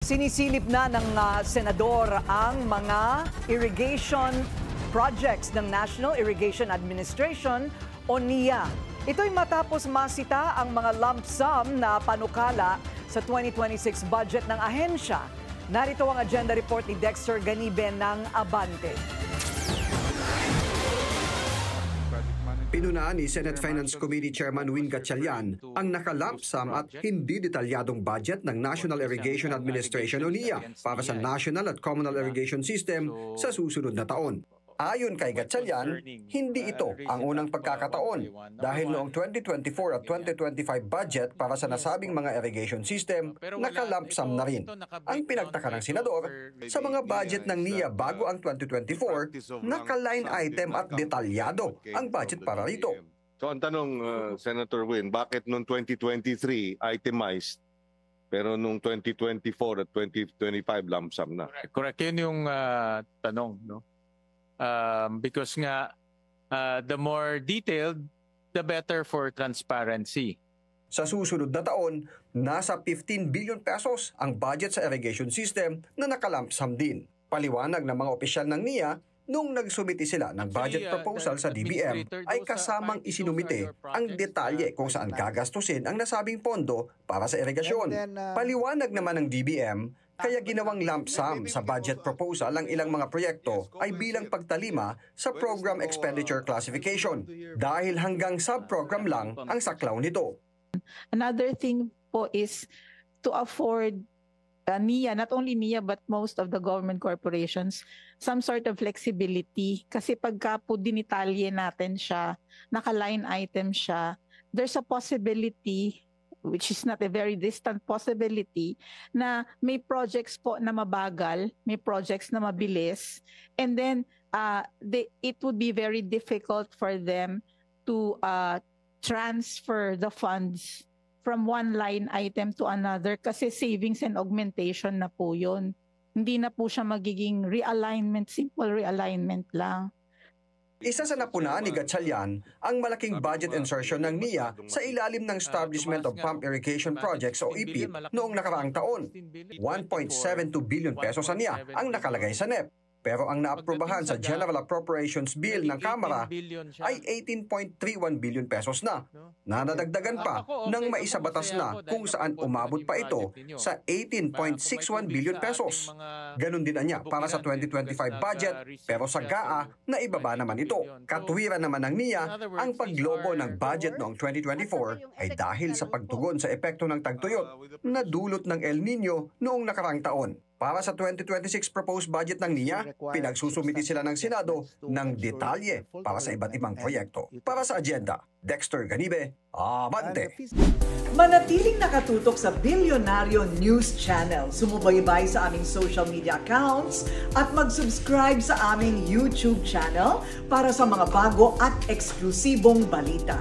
Sinisilip na ng senador ang mga irrigation projects ng National Irrigation Administration o NIA. Ito'y matapos masita ang mga lump sum na panukala sa 2026 budget ng ahensya. Narito ang agenda report ni Dexter Ganibe ng Abante. Pinunaan ni Senate Finance Committee Chairman Win Gatchalian ang naka-lump sum at hindi detalyadong budget ng National Irrigation Administration o NIA para sa National at Communal Irrigation System sa susunod na taon. Ayon kay Gatchalian, hindi ito ang unang pagkakataon dahil noong 2024 at 2025 budget para sa nasabing mga irrigation system, naka-lump sum na rin. Ang pinagtaka ng senador, sa mga budget ng NIA bago ang 2024, naka-line item at detalyado ang budget para rito. So ang tanong, Senator Win, bakit noong 2023 itemized, pero noong 2024 at 2025 lump sum na? Correct, yun yung tanong, no? Because nga, the more detailed, the better for transparency. Sa susunod na taon, nasa 15 billion pesos ang budget sa irrigation system na naka-lump sum din. Paliwanag ng mga opisyal ng NIA, nung nagsumiti sila ng budget proposal sa DBM, ay kasamang isinumite ang detalye kung saan gagastusin ang nasabing pondo para sa irigasyon. Paliwanag naman ng DBM, kaya ginawang lump sum sa budget proposal ang ilang mga proyekto ay bilang pagtalima sa program expenditure classification dahil hanggang sub-program lang ang saklaw nito. Another thing po is to afford NIA, not only NIA but most of the government corporations, some sort of flexibility. Kasi pagka po dinitalye natin siya, naka-line item siya, there's a possibility, which is not a very distant possibility, na may projects po na mabagal, may projects na mabilis, and then it would be very difficult for them to transfer the funds from one line item to another kasi savings and augmentation na po yun. Hindi na po siya magiging realignment, simple realignment lang. Isa sa napunaan ni Gatchalian ang malaking budget insertion ng NIA sa ilalim ng Establishment of Pump Irrigation Projects o EPIP noong nakaraang taon. 1.72 billion pesos sa NIA ang nakalagay sa NEP. Pero ang naaprubahan sa General Appropriations Bill ng Kamara ay 18.31 billion pesos na. Nanadagdagan pa ng maisabatas na kung saan umabot pa ito sa 18.61 billion pesos. Ganon din niya para sa 2025 budget pero sa GAA na ibaba naman ito. Katwiran naman ng NIA ang paglobo ng budget noong 2024 ay dahil sa pagtugon sa epekto ng tagtuyot na dulot ng El Nino noong nakarang taon. Para sa 2026 proposed budget ng NIA, pinagsusumiti sila ng Senado ng detalye para sa iba't ibang proyekto. Para sa agenda, Dexter Ganibe, Abante! Manatiling nakatutok sa Bilyonaryo News Channel. Sumubaybay sa aming social media accounts at mag-subscribe sa aming YouTube channel para sa mga bago at eksklusibong balita.